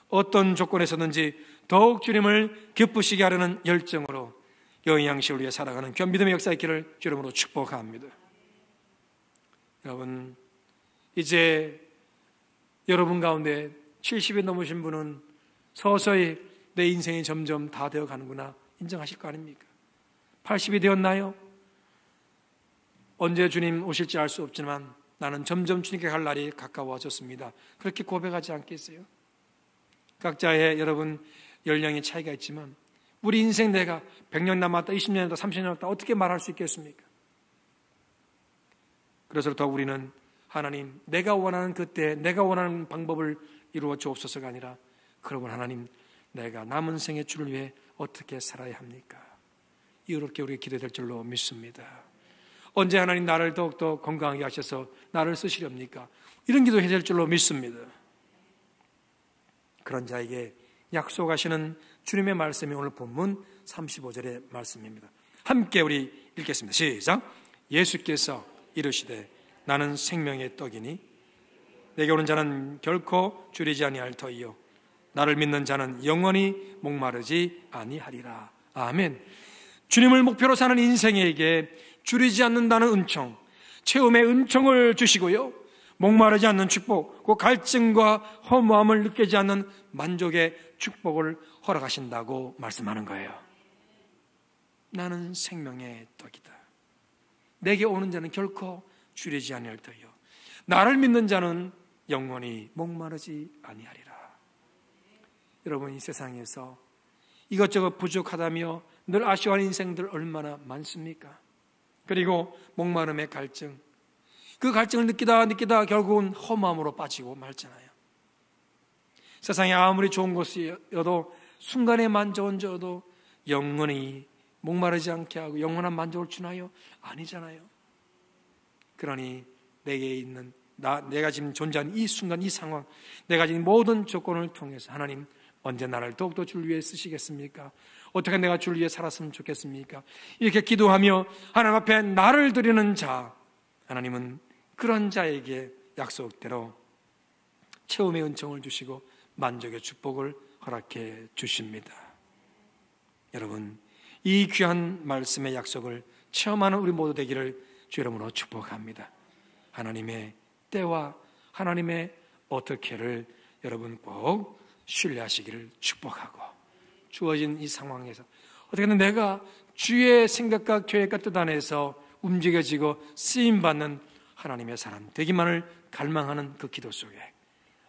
어떤 조건에서든지 더욱 주님을 기쁘시게 하려는 열정으로 영양식을 위해 살아가는 귀한 믿음의 역사의 길을 주님으로 축복합니다. 여러분, 이제 여러분 가운데 70이 넘으신 분은 서서히 내 인생이 점점 다 되어가는구나 인정하실 거 아닙니까? 80이 되었나요? 언제 주님 오실지 알 수 없지만 나는 점점 주님께 갈 날이 가까워졌습니다. 그렇게 고백하지 않겠어요? 각자의 여러분 연령의 차이가 있지만 우리 인생 내가 100년 남았다, 20년 남았다, 30년 남았다 어떻게 말할 수 있겠습니까? 그래서 더 우리는 하나님 내가 원하는 그때 내가 원하는 방법을 이루어 주옵소서가 아니라 그러면 하나님 내가 남은 생의 주를 위해 어떻게 살아야 합니까? 이렇게 우리가 기도될 줄로 믿습니다. 언제 하나님 나를 더욱더 건강하게 하셔서 나를 쓰시렵니까? 이런 기도 해야 될 줄로 믿습니다. 그런 자에게 약속하시는 주님의 말씀이 오늘 본문 35절의 말씀입니다. 함께 우리 읽겠습니다. 시작. 예수께서 이르시되 나는 생명의 떡이니 내게 오는 자는 결코 줄이지 아니할 터이요 나를 믿는 자는 영원히 목마르지 아니하리라. 아멘. 주님을 목표로 사는 인생에게 줄이지 않는다는 은총, 체험의 은총을 주시고요 목마르지 않는 축복, 그 갈증과 허무함을 느끼지 않는 만족의 축복을 허락하신다고 말씀하는 거예요. 나는 생명의 떡이다. 내게 오는 자는 결코 줄이지 아니할 터이요 나를 믿는 자는 영원히 목마르지 아니하리라. 여러분, 이 세상에서 이것저것 부족하다며 늘 아쉬워하는 인생들 얼마나 많습니까? 그리고 목마름의 갈증, 그 갈증을 느끼다 결국은 허무함으로 빠지고 말잖아요. 세상에 아무리 좋은 곳이어도 순간의 만족은 줘도 영원히 목마르지 않게 하고 영원한 만족을 주나요? 아니잖아요. 그러니 내게 있는 내가 지금 존재하는 이 순간 이 상황, 내가 지금 모든 조건을 통해서 하나님 언제 나를 더욱더 주를 위해 쓰시겠습니까? 어떻게 내가 주를 위해 살았으면 좋겠습니까? 이렇게 기도하며 하나님 앞에 나를 드리는 자, 하나님은 그런 자에게 약속대로 체험의 은총을 주시고 만족의 축복을 허락해 주십니다. 여러분, 이 귀한 말씀의 약속을 체험하는 우리 모두 되기를 주 이름으로 축복합니다. 하나님의 때와 하나님의 어떻게를 여러분 꼭 신뢰하시기를 축복하고, 주어진 이 상황에서 어떻게든 내가 주의 생각과 계획과 뜻 안에서 움직여지고 쓰임받는 하나님의 사람 되기만을 갈망하는 그 기도 속에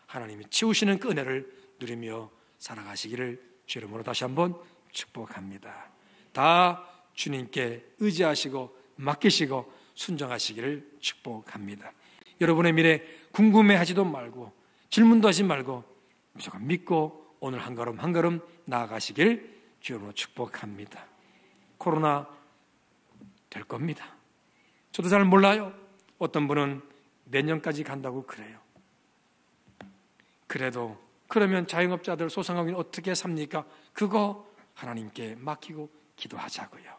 하나님이 채우시는 그 은혜를 누리며 살아가시기를 주 이름으로 다시 한번 축복합니다. 다 주님께 의지하시고 맡기시고 순종하시기를 축복합니다. 여러분의 미래 궁금해하지도 말고 질문도 하지 말고 무조건 믿고 오늘 한 걸음 한 걸음 나아가시길 주님으로 축복합니다. 코로나 될 겁니다. 저도 잘 몰라요. 어떤 분은 내년까지 간다고 그래요. 그래도 그러면 자영업자들 소상공인 어떻게 삽니까? 그거 하나님께 맡기고 기도하자고요.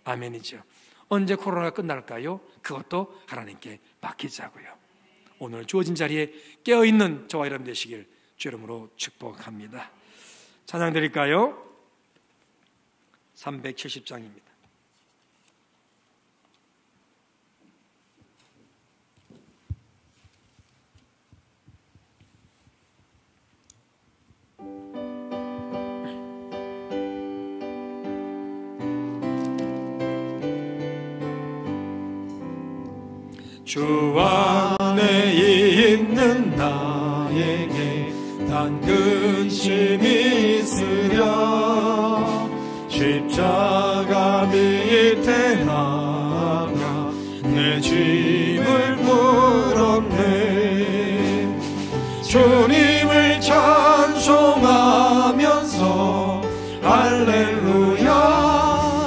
아멘이죠. 언제 코로나가 끝날까요? 그것도 하나님께 맡기자고요. 오늘 주어진 자리에 깨어있는 저와 여러분 되시길 주 이름으로 축복합니다. 찬양 드릴까요? 370장입니다.
주 안에 있는 나에게 단 근심이 있으랴 십자가 밑에 나 짐을 물었네. 주님을 찬송하면서 할렐루야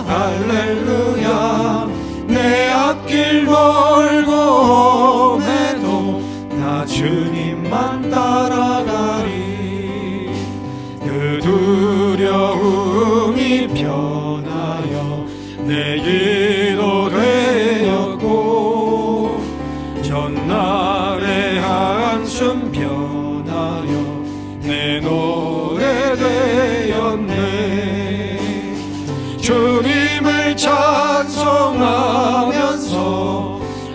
할렐루야. 내 앞길 멀고 험해도 나 주님만 따라가리. 그 두려움이 변하여 내 기도 되었고 전날의 한숨 변하여 내 노래 되었네. 주님을 찬송하면서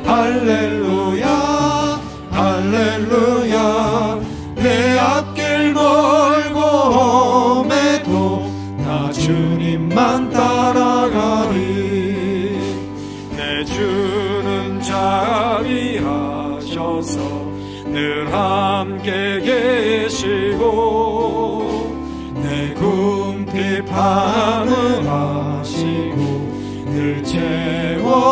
할렐루야 할렐루야. 내 앞길 멀고 험해도 나 주님만 따라가리. 내 주는 자비하셔서 늘 함께 계시고 내 궁핍 함을하시고 늘 채워주시네.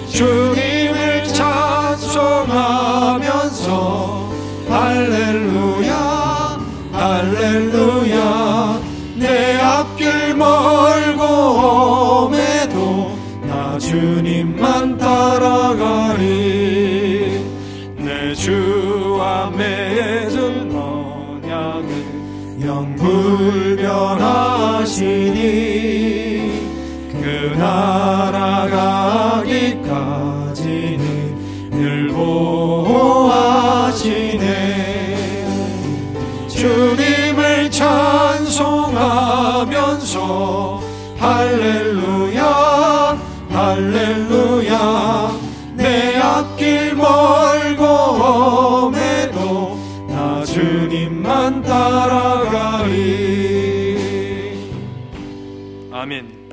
주님을 찬송하면서 할렐루야 할렐루야. 내 앞길 멀고 험해도 나 주님만 따라가리. 내 주와 맺은 언약을 영불변하시니 그 나라 가기까지는 늘 보호하시네. 주님을 찬송하면서 할렐루야 할렐루야. 내 앞길 멀고 험해도 나 주님만 따라가리.
아멘.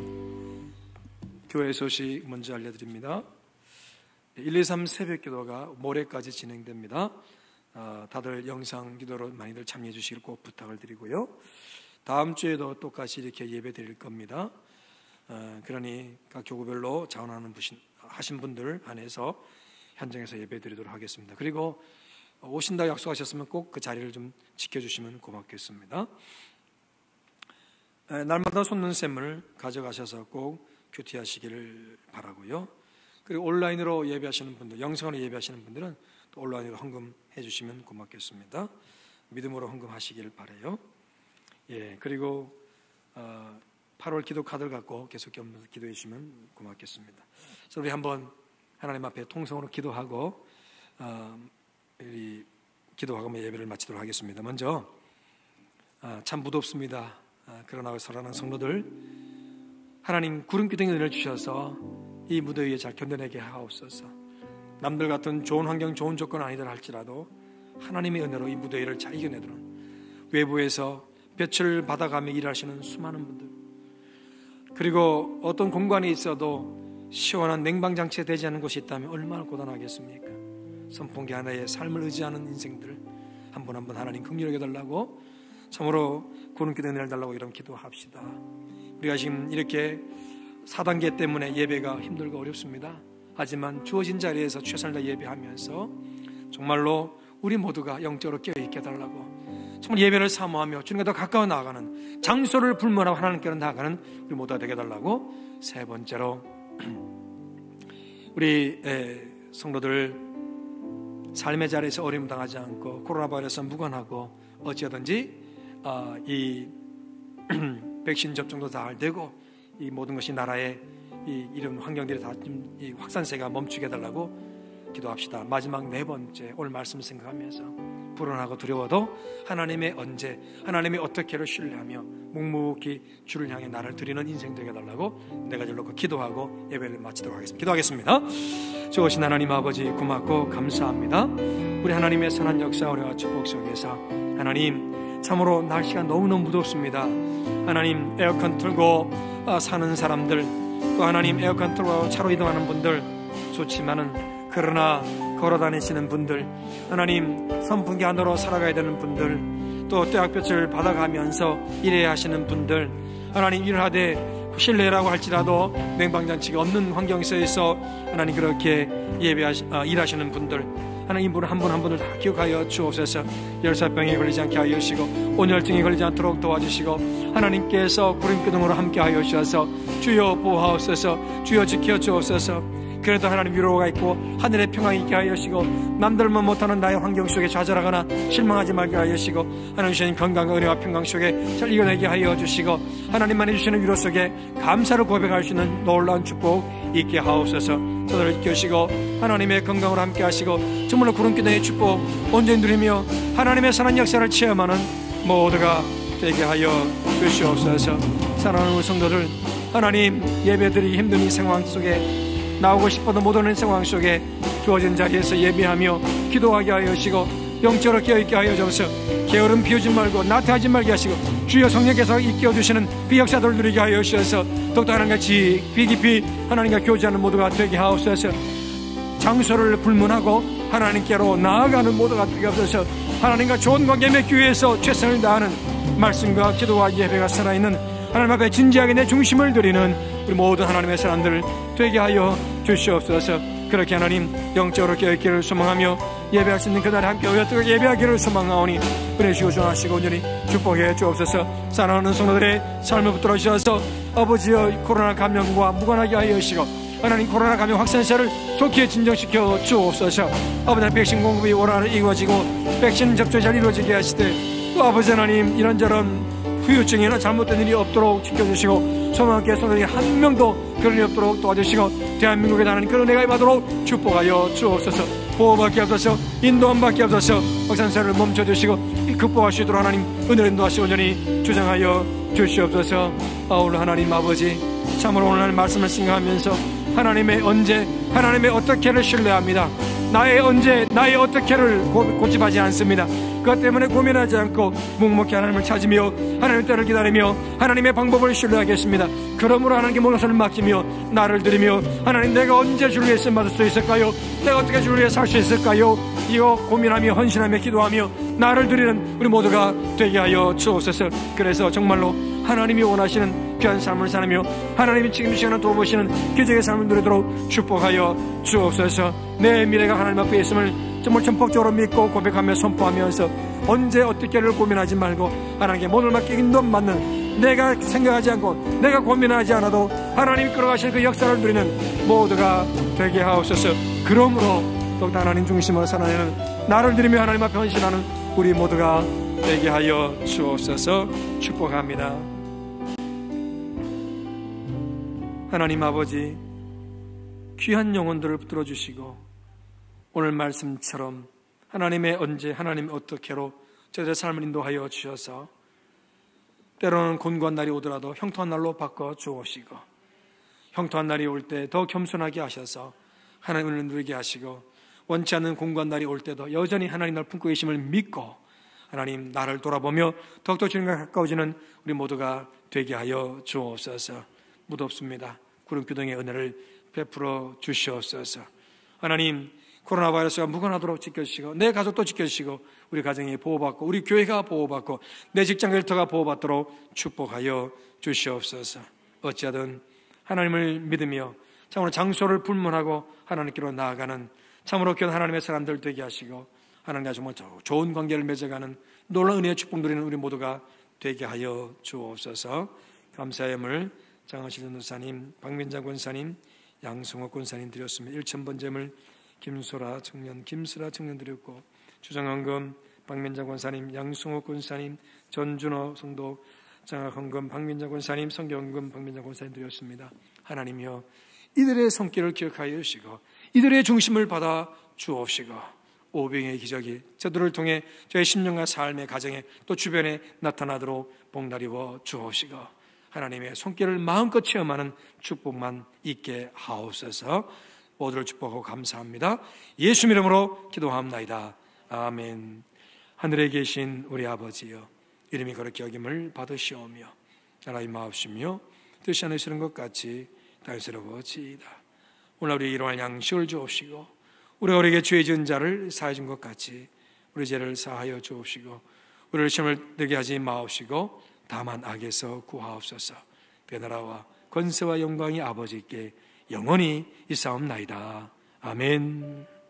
교회 소식 먼저 알려드립니다. 123 새벽기도가 모레까지 진행됩니다. 다들 영상 기도로 많이들 참여해 주시길 꼭 부탁을 드리고요. 다음 주에도 똑같이 이렇게 예배 드릴 겁니다. 그러니 각 교구별로 자원하는 하신 분들 안에서 현장에서 예배 드리도록 하겠습니다. 그리고 오신다고 약속하셨으면 꼭 그 자리를 좀 지켜주시면 고맙겠습니다. 날마다 솟는 샘을 가져가셔서 꼭 큐티하시기를 바라고요. 그리고 온라인으로 예배하시는 분들, 영상으로 예배하시는 분들은 또 온라인으로 헌금해 주시면 고맙겠습니다. 믿음으로 헌금하시길 바라요. 예, 그리고 8월 기도 카드를 갖고 계속 기도해 주시면 고맙겠습니다. 그래서 우리 한번 하나님 앞에 통성으로 기도하고 기도하고 예배를 마치도록 하겠습니다. 먼저 참 무덥습니다. 그러나 사랑하는 성도들, 하나님 구름기둥의 은혜를 주셔서 이 무더위에 잘 견뎌내게 하옵소서. 남들 같은 좋은 환경, 좋은 조건 아니더라 할지라도 하나님의 은혜로 이 무더위를 잘 이겨내도록, 외부에서 볕을 받아가며 일하시는 수많은 분들, 그리고 어떤 공간에 있어도 시원한 냉방장치가 되지 않는 곳이 있다면 얼마나 고단하겠습니까? 선풍기 하나에 삶을 의지하는 인생들 한 분 한 분 하나님 긍휼히 여겨달라고, 참으로 구름기둥 은혜를 달라고 이런 기도합시다. 우리가 지금 이렇게 4단계 때문에 예배가 힘들고 어렵습니다. 하지만 주어진 자리에서 최선을 다해 예배하면서 정말로 우리 모두가 영적으로 깨어있게 해달라고, 정말 예배를 사모하며 주님과 더 가까워 나아가는, 장소를 불문하고 하나님께로 나아가는 우리 모두가 되게 해달라고. 세 번째로 우리 성도들 삶의 자리에서 어려움 당하지 않고 코로나 바이러스 무관하고 어찌하든지 이 백신 접종도 잘 되고 이 모든 것이 나라의 이런 환경들이 다 이 확산세가 멈추게 해달라고 기도합시다. 마지막 네 번째, 오늘 말씀을 생각하면서 불안하고 두려워도 하나님의 언제, 하나님의 어떻게를 신뢰하며 묵묵히 주를 향해 나를 드리는 인생 되게 해달라고 네 가지를 놓고 기도하고 예배를 마치도록 하겠습니다. 기도하겠습니다. 좋으신 하나님 아버지, 고맙고 감사합니다. 우리 하나님의 선한 역사, 우리와 축복 속에서 하나님 참으로 날씨가 너무너무 무덥습니다. 하나님 에어컨 틀고 사는 사람들, 또 하나님 에어컨 틀고 차로 이동하는 분들 좋지만은, 그러나 걸어다니시는 분들, 하나님 선풍기 안으로 살아가야 되는 분들, 또 떼약볕을 받아가면서 일해야 하시는 분들, 하나님 일하되 실내라고 할지라도 냉방장치가 없는 환경 속에서 하나님 그렇게 일하시는 분들, 하나님 한 분 한 분을 다 기억하여 주옵소서. 열사병에 걸리지 않게 하여 주시고 온열증에 걸리지 않도록 도와주시고, 하나님께서 구름기둥으로 함께하여 주셔서 주여 보호하옵소서, 주여 지켜 주옵소서. 그래도 하나님 위로가 있고 하늘의 평강이 있게 하여 주시고, 남들만 못하는 나의 환경 속에 좌절하거나 실망하지 말게 하여 주시고, 하나님 주시는 건강과 은혜와 평강 속에 잘 이겨내게 하여 주시고, 하나님만이 주시는 위로 속에 감사를 고백할 수 있는 놀라운 축복 있게 하옵소서. 저들을 지켜주시고 하나님의 건강으로 함께 하시고, 정말로 구름기둥의 축복 온전히 누리며 하나님의 선한 역사를 체험하는 모두가 되게 하여 주시옵소서. 사랑하는 우리 성도들, 하나님 예배드리기 힘든 이 상황 속에, 나오고 싶어도 못 오는 상황 속에 주어진 자리에서 예배하며 기도하게 하여 주시고, 영적으로 깨어있게 하여 주옵소서. 게으름 피우지 말고 나태하지 말게 하시고, 주여 성령께서 이끌어주시는 그 역사들을 누리게 하여 주셔서 더욱더 하나님같이 귀 깊이 하나님과 교제하는 모두가 되게 하옵소서. 장소를 불문하고 하나님께로 나아가는 모두가 되게 하옵소서. 하나님과 좋은 관계 맺기 위해서 최선을 다하는 말씀과 기도와 예배가 살아있는 하나님 앞에 진지하게 내 중심을 드리는 우리 모든 하나님의 사람들 되게 하여 주시옵소서. 그렇게 하나님 영적으로 깨어있기를 소망하며 예배할 수 있는 그날에 함께 어떻게 예배하기를 소망하오니, 은혜 주시고 전하시고 온전히 축복해 주옵소서. 사랑하는 성도들의 삶을 붙들어 주셔서 아버지여 코로나 감염과 무관하게 하여 주시고, 하나님 코로나 감염 확산세를 좋게 진정시켜 주옵소서. 아버지 백신 공급이 원활히 이루어지고 백신 접종이 잘 이루어지게 하시되, 또 아버지 하나님 이런저런 후유증이나 잘못된 일이 없도록 지켜주시고, 소망하게 성도들이 한 명도 그런 일이 없도록 도와주시고, 대한민국에 하나님 그런 은혜가 임하도록 축복하여 주옵소서. 보호받게 하소서, 인도함받게 하소서. 확산세를 멈춰주시고 극복할 수 있도록 하나님 은혜를 인도하시고 온전히 주장하여 주시옵소서. 아울러 하나님 아버지, 참으로 오늘 말씀을 생각하면서 하나님의 언제, 하나님의 어떻게를 신뢰합니다. 나의 언제, 나의 어떻게를 고집하지 않습니다. 그것 때문에 고민하지 않고 묵묵히 하나님을 찾으며 하나님의 때를 기다리며 하나님의 방법을 신뢰하겠습니다. 그러므로 하나님께 모든 것을 맡기며 나를 드리며, 하나님 내가 언제 주를 위해 쓰임받을 수 있을까요? 내가 어떻게 주를 위해 살 수 있을까요? 이거 고민하며 헌신하며 기도하며 나를 드리는 우리 모두가 되게 하여 주옵소서. 그래서 정말로 하나님이 원하시는 귀한 삶을 사느며 하나님이 지금 이 시간에 돌보시는 기적의 삶을 누리도록 축복하여 주옵소서. 내 미래가 하나님 앞에 있음을 정말 전폭적으로 믿고 고백하며 선포하면서 언제 어떻게를 고민하지 말고 하나님께 몸을 맡기고 인도받는, 내가 생각하지 않고 내가 고민하지 않아도 하나님이 끌어가시는 그 역사를 누리는 모두가 되게 하옵소서. 그러므로 더욱 하나님 중심으로 살아내는, 나를 드리며 하나님 앞에 헌신하는 우리 모두가 되게 하여 주옵소서. 축복합니다. 하나님 아버지, 귀한 영혼들을 붙들어 주시고 오늘 말씀처럼 하나님의 언제, 하나님의 어떻게로 저들의 삶을 인도하여 주셔서 때로는 곤고한 날이 오더라도 형통한 날로 바꿔 주옵시고, 형통한 날이 올 때 더 겸손하게 하셔서 하나님을 누리게 하시고, 원치 않는 곤고한 날이 올 때도 여전히 하나님 날 품고 계심을 믿고 하나님 나를 돌아보며 더욱더 주님과 가까워지는 우리 모두가 되게 하여 주옵소서. 무덥습니다. 구름기둥의 은혜를 베풀어 주시옵소서. 하나님 코로나 바이러스가 무관하도록 지켜주시고, 내 가족도 지켜주시고, 우리 가정이 보호받고 우리 교회가 보호받고 내 직장 일터가 보호받도록 축복하여 주시옵소서. 어찌하든 하나님을 믿으며 참으로 장소를 불문하고 하나님께로 나아가는 참으로 귀한 하나님의 사람들 되게 하시고, 하나님과 정말 좋은 관계를 맺어가는 놀라운 은혜의 축복 누리는 우리 모두가 되게 하여 주옵소서. 감사의 예물 장하실 전도사님, 박민장 권사님, 양승호 권사님 드렸습니다. 1,000번제물 김수라 청년 드렸고, 주정헌금 박민장 권사님, 양승호 권사님, 전준호 성도 장학헌금 박민장 권사님, 성경헌금 박민장 권사님 드렸습니다. 하나님이여, 이들의 손길을 기억하여 주시고 이들의 중심을 받아 주옵시고, 오병의 기적이 저들을 통해 저의 심령과 삶의 가정에 또 주변에 나타나도록 복나리워 주옵시고, 하나님의 손길을 마음껏 체험하는 축복만 있게 하옵소서. 모두를 축복하고 감사합니다. 예수 이름으로 기도합나이다. 아멘. 하늘에 계신 우리 아버지여, 이름이 거룩히 여김을 받으시오며 나라의 마옵시며 뜻이 하늘에 것 같이 달스러워지이다. 오늘 우리 일용할 양식을 주옵시고, 우리가 우리에게 죄 지은 자를 사하여 준 것 같이 우리 죄를 사하여 주옵시고, 우리를 시험을 들게 하지 마옵시고 다만 악에서 구하옵소서. 그 나라와 권세와 영광이 아버지께 영원히 있사옵나이다. 아멘.